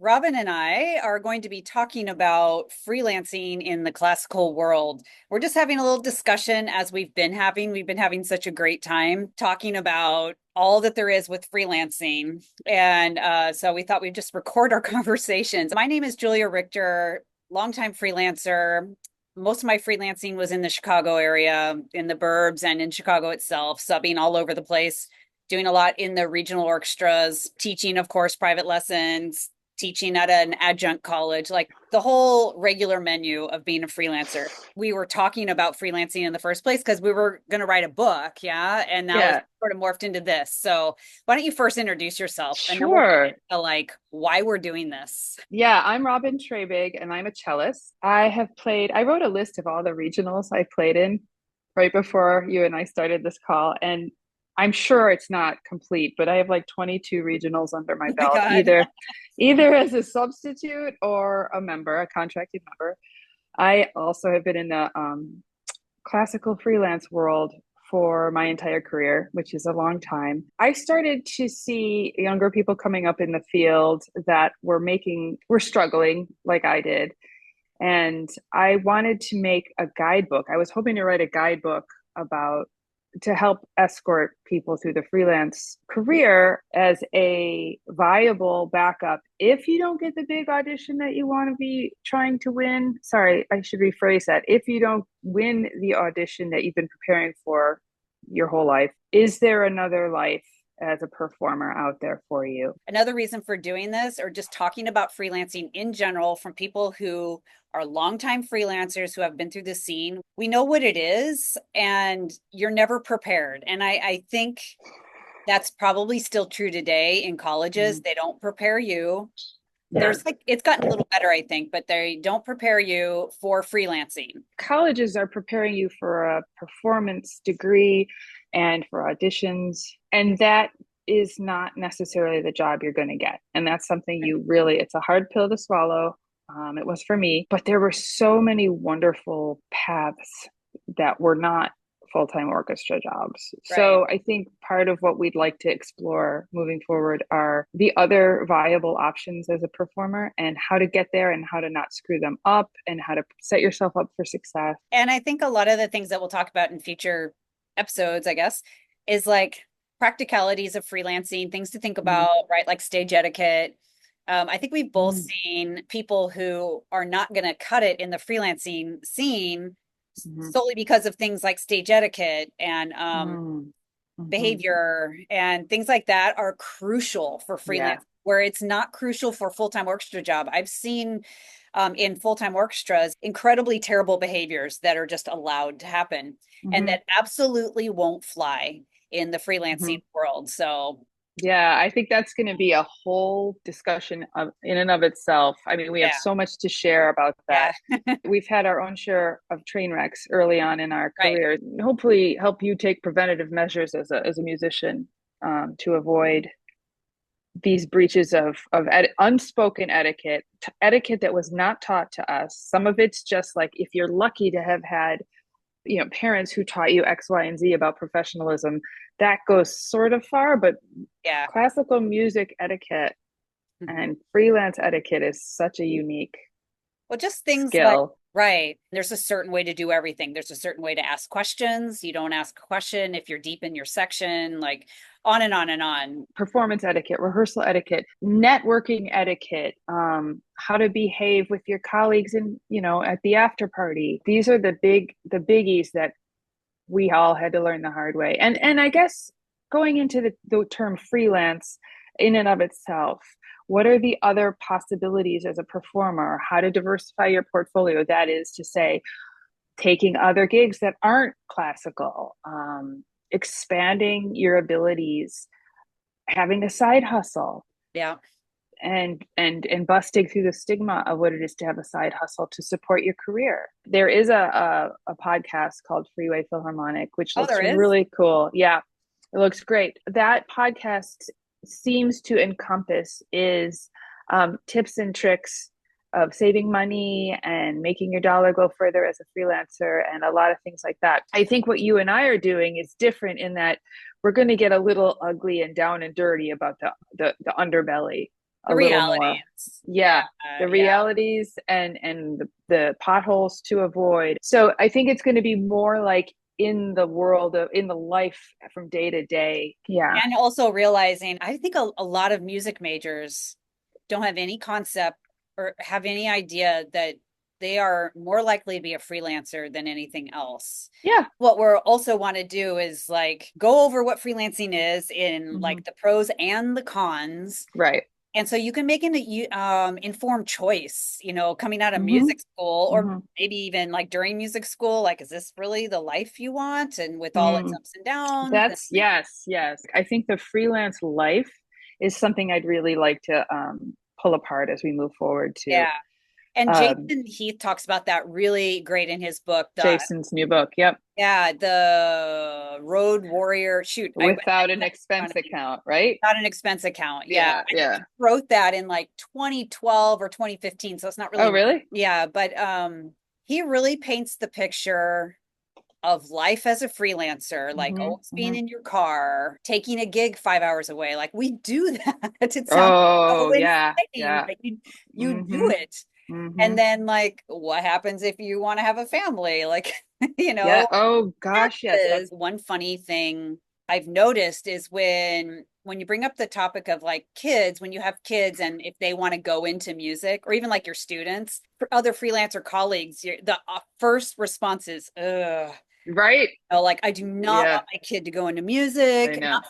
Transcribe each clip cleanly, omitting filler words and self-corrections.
Robin and I are going to be talking about freelancing in the classical world. We're just having a little discussion as we've been having. We've been having such a great time talking about all that there is with freelancing. And so we thought we'd just record our conversations. My name is Julia Richter, longtime freelancer. Most of my freelancing was in the Chicago area, in the burbs and in Chicago itself, subbing all over the place, doing a lot in the regional orchestras, teaching, of course, private lessons, teaching at an adjunct college, like the whole regular menu of being a freelancer. We were talking about freelancing in the first place because we were going to write a book. Yeah. And now it's Yeah, sort of morphed into this. So why don't you first introduce yourself and then we'll get sure. into like why we're doing this. Yeah, I'm Robin Treybig and I'm a cellist. I wrote a list of all the regionals I played in right before you and I started this call. And I'm sure it's not complete, but I have like 22 regionals under my Oh my belt, God. either as a substitute or a contracted member. I also have been in the classical freelance world for my entire career, which is a long time. I started to see younger people coming up in the field that were struggling like I did. And I wanted to make a guidebook. I was hoping to write a guidebook about to help escort people through the freelance career as a viable backup if you don't get the big audition that you want to be trying to win. Sorry, I should rephrase that. If you don't win the audition that you've been preparing for your whole life, is there another life as a performer out there for you? Another reason for doing this or just talking about freelancing in general from people who are longtime freelancers who have been through the scene. We know what it is and you're never prepared. And I think that's probably still true today in colleges. Mm-hmm. They don't prepare you. Yeah. There's like, it's gotten a little better, I think, but they don't prepare you for freelancing. Colleges are preparing you for a performance degree and for auditions, and that is not necessarily the job you're going to get. And that's something it's a hard pill to swallow. It was for me, but there were so many wonderful paths that were not full-time orchestra jobs. Right. So I think part of what we'd like to explore moving forward are the other viable options as a performer and how to get there and how to not screw them up and how to set yourself up for success. And I think a lot of the things that we'll talk about in future episodes, I guess, is like practicalities of freelancing, things to think Mm-hmm. about, right? Like stage etiquette. I think we've both Mm-hmm. seen people who are not going to cut it in the freelancing scene solely because of things like stage etiquette and Mm-hmm. behavior and things like that are crucial for Yeah. freelance, where it's not crucial for full-time orchestra job. I've seen in full-time orchestras incredibly terrible behaviors that are just allowed to happen and Mm-hmm. that absolutely won't fly in the Mm-hmm. freelancing world. So Yeah, I think that's going to be a whole discussion in and of itself. I mean, we have yeah, so much to share about that. yeah, We've had our own share of train wrecks early on in our right. careers. Hopefully, help you take preventative measures as a musician to avoid these breaches of unspoken etiquette, etiquette that was not taught to us. Some of it's just like if you're lucky to have had parents who taught you X, Y, and Z about professionalism, that goes sort of far, but Yeah. classical music etiquette Mhm. and freelance etiquette is such a unique Well, just things like, skill. right. There's a certain way to do everything. There's a certain way to ask questions. You don't ask a question if you're deep in your section, like on and on and on. Performance etiquette, rehearsal etiquette, networking etiquette, how to behave with your colleagues and at the after party. These are the biggies that we all had to learn the hard way. And I guess going into the term freelance in and of itself, what are the other possibilities as a performer? How to diversify your portfolio? That is to say, taking other gigs that aren't classical, expanding your abilities, having a side hustle, Yeah. and busting through the stigma of what it is to have a side hustle to support your career. There is a podcast called Freeway Philharmonic, which Oh, looks there is? really cool. Yeah, it looks great. That podcast seems to encompass is tips and tricks of saving money and making your dollar go further as a freelancer and a lot of things like that. I think what you and I are doing is different in that we're going to get a little ugly and down and dirty about the underbelly a The little more. realities. Yeah, Yeah, the yeah. realities and the potholes to avoid. So I think it's going to be more like in the world of in the life from day to day. Yeah. And also realizing, I think a lot of music majors don't have any concept or have any idea that they are more likely to be a freelancer than anything else. Yeah. What we're also want to do is like go over what freelancing is in Hmm. like the pros and the cons. Right. And so you can make an informed choice, coming out of Hmm. music school or Hmm. maybe even like during music school, like, is this really the life you want? And with all its Mm. ups and downs. That's yes, yes. I think the freelance life is something I'd really like to pull apart as we move forward too. Yeah. And Um, Jason Heath talks about that really great in his book, Jason's new book. Yep. the Road Warrior. Shoot, I Without an expense account, right? not an expense account. Yeah. Yeah, And he yeah. wrote that in like 2012 or 2015. So it's not Oh, really, really? yeah, but he really paints the picture of life as a freelancer, like Hmm. always being Hmm. in your car, taking a gig 5 hours away. Like we do that. It sounds so Oh, yeah, insane, yeah. but you do Hmm. it. Hmm. And then like what happens if you want to have a family? Like, Yeah. Oh, gosh, yes. is one funny thing I've noticed is when you bring up the topic of like kids, when you have kids and if they want to go into music or even like your students, for other freelancer colleagues, the first response is, ugh. Right. Like I do not Yeah, want my kid to go into I music, know.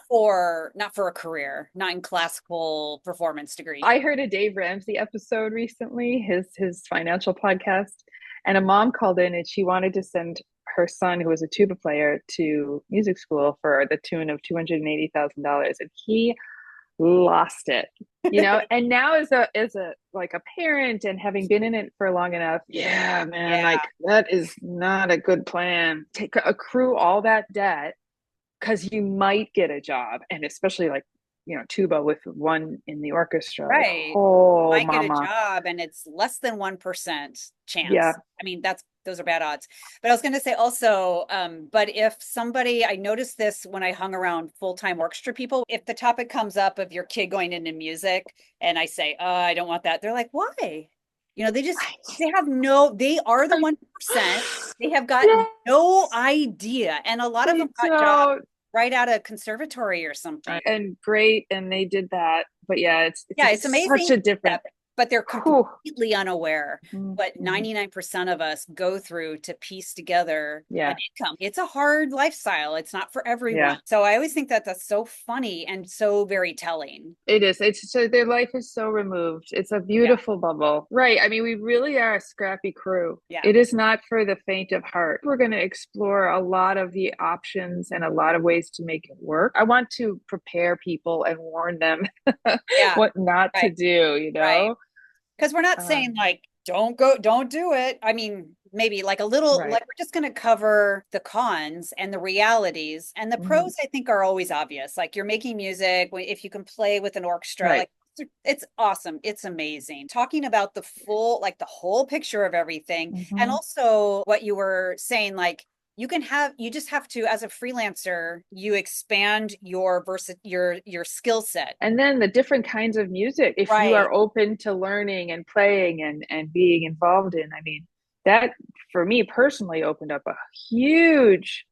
not for a career, not in classical performance degree. I heard a Dave Ramsey episode recently, his financial podcast, and a mom called in and she wanted to send her son, who was a tuba player, to music school for the tune of $280,000, and he lost it. And now as a like a parent and having been in it for long enough, yeah, man, Yeah, like that is not a good plan. Take accrue all that debt because you might get a job, and especially like tuba with one in the orchestra, like right. oh Might get a mama. job and it's less than 1% Yeah. chance. I mean, those are bad odds. But I was going to say also, but if somebody, I noticed this when I hung around full-time orchestra people, if the topic comes up of your kid going into music and I say, oh, I don't want that, they're like, why? They are the 1%. They have got no Yes, idea. And a lot of them they got jobs don't. right out of conservatory or something. And great, and they did that, but yeah, it's Yeah, it's just such amazing a different. step, but they're Whew. completely unaware what Mm-hmm. 99% of us go through to piece together an Yeah, income. It's a hard lifestyle. It's not for everyone. yeah. So I always think that that's so funny and so very telling. It is. It's so their life is so removed. It's a Yeah. beautiful bubble. Right. I mean, we really are a scrappy crew. Yeah. It is not for the faint of heart. We're going to explore a lot of the options and a lot of ways to make it work. I want to prepare people and warn them Yeah. what not to Right. do, Right. Because we're not saying Um, like, don't do it. I mean, maybe like a little, right. like we're just going to cover the cons and the realities. And the Hmm. pros, I think, are always obvious. Like you're making music, if you can play with an orchestra, Right. like it's awesome. It's amazing. Talking about the full, like the whole picture of everything. And Hmm. also what you were saying, like, you just have to, as a freelancer, you expand your skill set. And then the different kinds of music, if you Right. are open to learning and playing and being involved in, I mean, that for me personally opened up a huge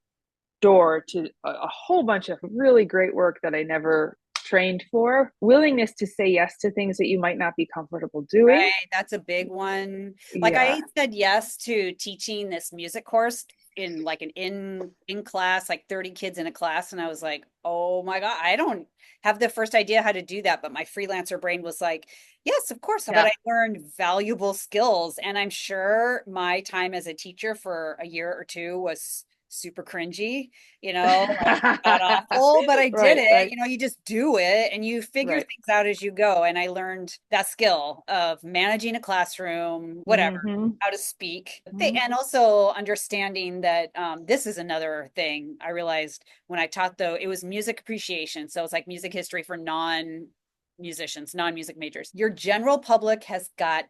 door to a whole bunch of really great work that I never trained for. Willingness to say yes to things that you might not be comfortable doing. Right, that's a big one. Like Yeah. I said yes to teaching this music course in like an in class, like 30 kids in a class, and I was like, "Oh my God, I don't have the first idea how to do that." But my freelancer brain was like, "Yes, of course." But Yeah. I learned valuable skills, and I'm sure my time as a teacher for a year or two was super cringy, like god awful, but I did Right, it. right, You just do it and you figure right. things out as you go. And I learned that skill of managing a classroom, whatever, Hmm. how to speak. Hmm. And also understanding that this is another thing I realized when I taught, though, it was music appreciation. So it's like music history for non-musicians, non-music majors. Your general public has got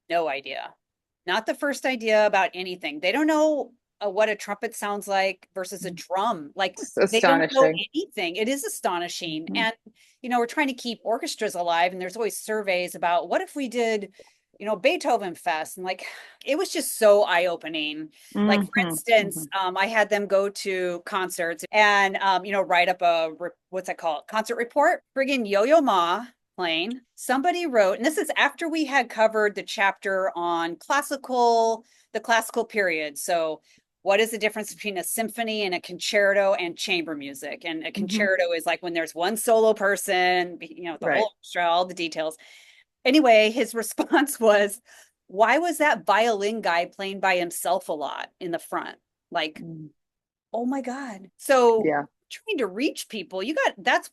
no idea. Not the first idea about anything. They don't know what a trumpet sounds like versus a drum. Like It's they don't know astonishing. anything. It is astonishing. Mhm. And, we're trying to keep orchestras alive. And there's always surveys about what if we did, Beethoven Fest. And like, it was just so eye-opening. Like, for Mhm. instance, Mhm. I had them go to concerts and, write up what's that called? Concert report. Friggin' Yo-Yo Ma playing. Somebody wrote, and this is after we had covered the chapter on the classical period. So, what is the difference between a symphony and a concerto and chamber music? And a Mhm. concerto is like when there's one solo person, the Right. whole orchestra, all the details. Anyway, his response was, why was that violin guy playing by himself a lot in the front? Like, Mm. oh my God. So Yeah. trying to reach people, that's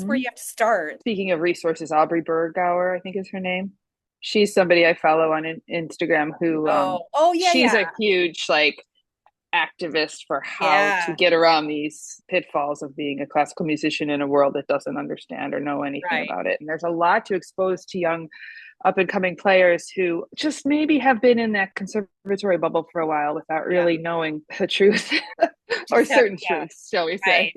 where you Mhm. have to start. Speaking of resources, Aubrey Bergauer, I think is her name. She's somebody I follow on Instagram who Oh yeah, she's yeah. a huge like activist for how to Yeah, get around these pitfalls of being a classical musician in a world that doesn't understand or know anything right. about it. And there's a lot to expose to young up and coming players who just maybe have been in that conservatory bubble for a while without Yeah. really knowing the truth or Except, certain yeah, truths, shall we say.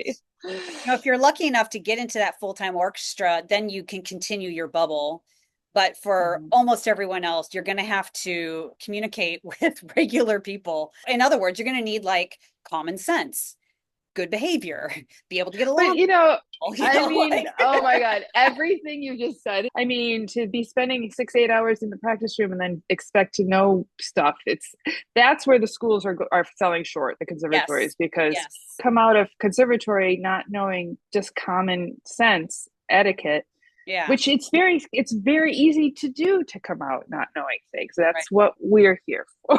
right. If you're lucky enough to get into that full-time orchestra, then you can continue your bubble. But for Mhm. almost everyone else, you're going to have to communicate with regular people. In other words, you're going to need like common sense, good behavior, be able to get But along with people, I mean, like oh my God, everything you just said. I mean, to be spending 6, 8 hours in the practice room and then expect to know stuff. That's where the schools are selling short, the conservatories, yes, because yes, come out of conservatory not knowing just common sense etiquette, yeah, which it's very easy to do to come out not knowing things. right. That's what we're here for.